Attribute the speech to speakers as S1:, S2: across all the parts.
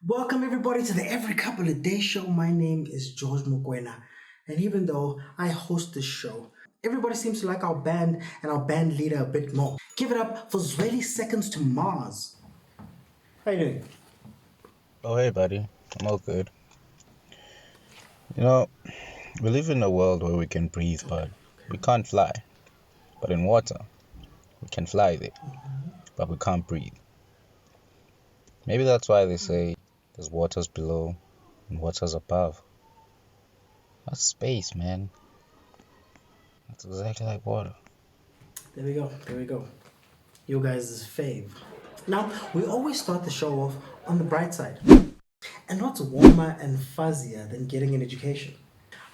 S1: Welcome everybody to the Every Couple of Days show. My name is George Mokoena, and even though I host this show, everybody seems to like our band and our band leader a bit more. Give it up for Zweli Seconds to Mars. How you doing?
S2: Oh, hey, buddy. I'm all good. You know, we live in a world where we can breathe, but we can't fly. But in water, we can fly there, but we can't breathe. Maybe that's why they say there's waters below and waters above. That's space, man. That's exactly like water.
S1: There we go. You guys' fave. Now, we always start the show off on the bright side. And what's warmer and fuzzier than getting an education?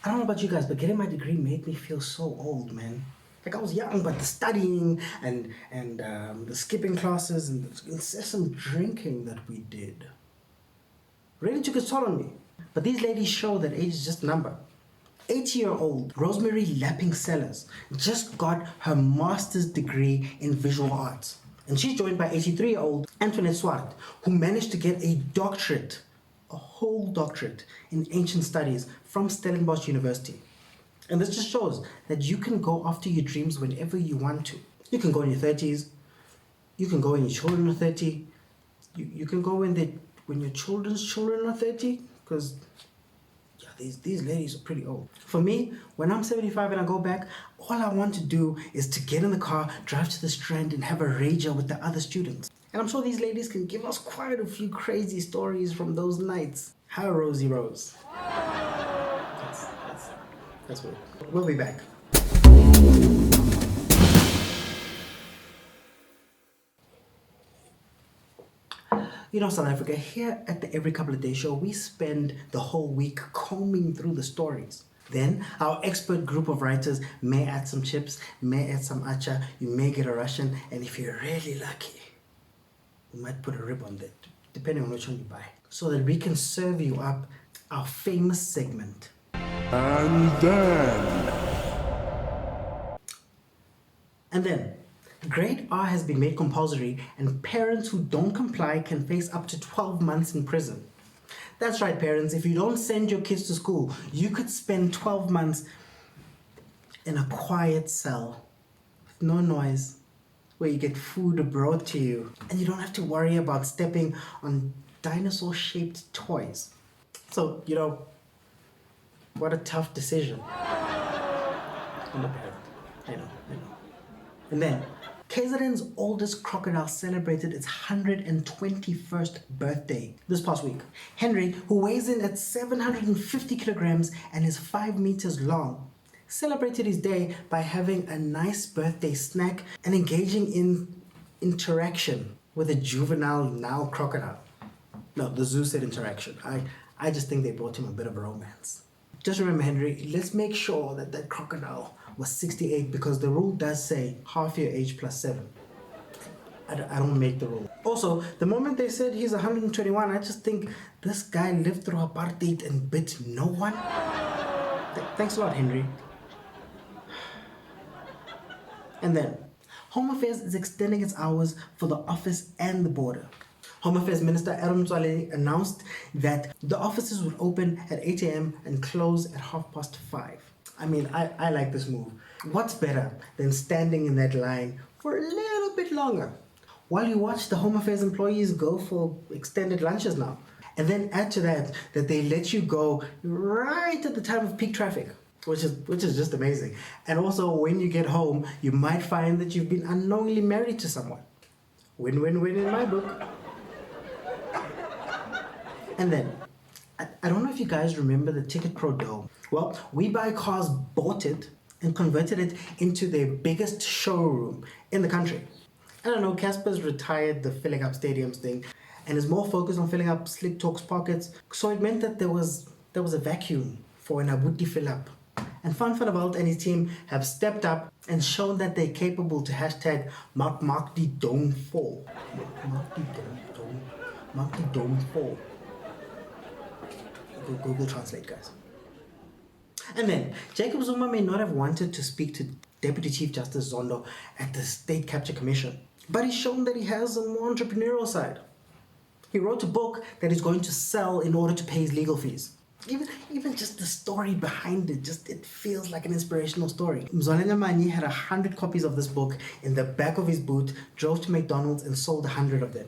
S1: I don't know about you guys, but getting my degree made me feel so old, man. Like I was young, but the studying and the skipping classes and the incessant drinking that we did really took its toll on me. But these ladies show that age is just a number. 80-year-old Rosemary Lapping Sellers just got her master's degree in visual arts. And she's joined by 83-year-old Antoinette Swart, who managed to get a doctorate, a whole doctorate in ancient studies from Stellenbosch University. And this just shows that you can go after your dreams whenever you want to. You can go in your 30s, you can go when your children are 30, you can go when your children's children are 30, because yeah, these ladies are pretty old. For me, when I'm 75 and I go back, all I want to do is to get in the car, drive to the Strand, and have a rager with the other students. And I'm sure these ladies can give us quite a few crazy stories from those nights. How Rosie Rose. That's weird. We'll be back. You know, South Africa, here at the Every Couple of Days show, we spend the whole week combing through the stories. Then, our expert group of writers may add some chips, may add some acha, you may get a Russian, and if you're really lucky, we might put a rib on that, depending on which one you buy, so that we can serve you up our famous segment. And then, Grade R has been made compulsory, and parents who don't comply can face up to 12 months in prison. That's right, parents. If you don't send your kids to school, you could spend 12 months in a quiet cell with no noise, where you get food brought to you, and you don't have to worry about stepping on dinosaur-shaped toys. So, what a tough decision. I'm a parent. I know. And then, KZN's oldest crocodile celebrated its 121st birthday this past week. Henry, who weighs in at 750 kilograms and is 5 meters long, celebrated his day by having a nice birthday snack and engaging in interaction with a juvenile Nile crocodile. No, the zoo said interaction. I just think they brought him a bit of a romance. Just remember, Henry, let's make sure that that crocodile was 68, because the rule does say half your age plus 7. I don't make the rule. Also, the moment they said he's 121, I just think this guy lived through apartheid and bit no one. Thanks a lot, Henry. And then, Home Affairs is extending its hours for the office and the border. Home Affairs Minister Zweli announced that the offices would open at 8 a.m. and close at 5:30. I mean, I like this move. What's better than standing in that line for a little bit longer while you watch the Home Affairs employees go for extended lunches now? And then add to that they let you go right at the time of peak traffic, which is just amazing. And also, when you get home, you might find that you've been unknowingly married to someone. Win-win-win in my book. And then, I don't know if you guys remember the Ticket Pro Dome. Well, WeBuyCars bought it and converted it into their biggest showroom in the country. I don't know, Casper's retired the filling up stadiums thing and is more focused on filling up Slick Talk's pockets. So it meant that there was a vacuum for an Abuti fill up. And Van Valt and his team have stepped up and shown that they're capable to hashtag mark the dome fall. Mark the dome fall. Google Translate, guys. And then, Jacob Zuma may not have wanted to speak to Deputy Chief Justice Zondo at the State Capture Commission, but he's shown that he has a more entrepreneurial side. He wrote a book that he's going to sell in order to pay his legal fees. Even just the story behind it, it feels like an inspirational story. Mzansi had 100 copies of this book in the back of his boot, drove to McDonald's and sold 100 of them.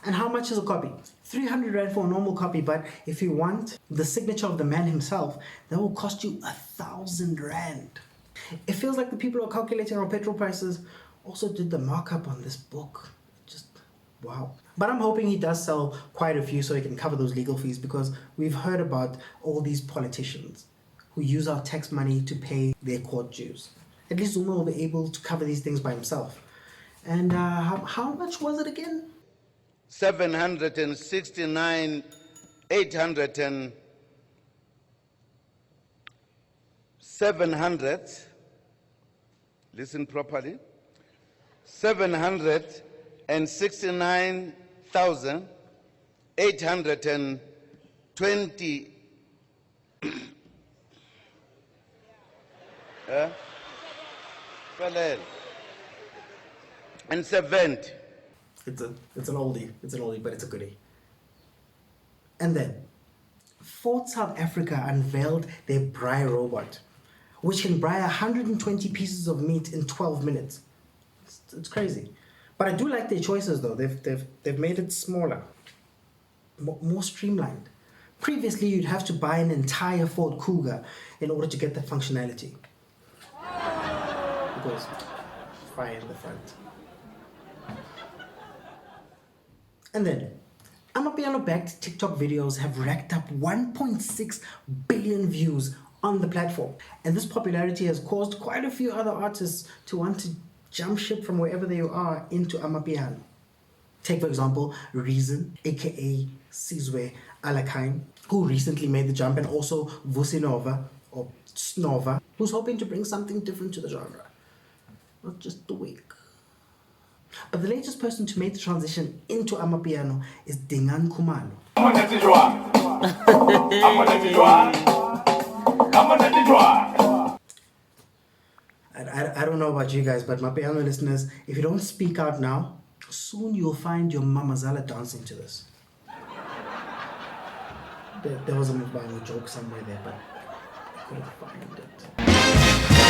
S1: And how much is a copy? 300 Rand for a normal copy, but if you want the signature of the man himself, that will cost you 1,000 Rand. It feels like the people who are calculating our petrol prices also did the markup on this book. Just, wow. But I'm hoping he does sell quite a few so he can cover those legal fees, because we've heard about all these politicians who use our tax money to pay their court dues. At least Zuma will be able to cover these things by himself. And how much was it again?
S3: 769, 800 and 700, listen properly, 769,820 and 70.
S1: It's an oldie, but it's a goodie. And then, Ford South Africa unveiled their Braai robot, which can braai 120 pieces of meat in 12 minutes. It's crazy. But I do like their choices though. They've made it smaller, more streamlined. Previously, you'd have to buy an entire Ford Cougar in order to get the functionality. Because fire in the front. And then, Amapiano-backed TikTok videos have racked up 1.6 billion views on the platform. And this popularity has caused quite a few other artists to want to jump ship from wherever they are into Amapiano. Take, for example, Reason, aka Sizwe, Alakine, who recently made the jump, and also Vusi or Snova, who's hoping to bring something different to the genre. Not just the wig. But the latest person to make the transition into Amapiano is Dingaan Khumalo. I don't know about you guys, but my piano listeners, if you don't speak out now, soon you'll find your Mamazala dancing to this. There was a joke somewhere there, but I couldn't find it.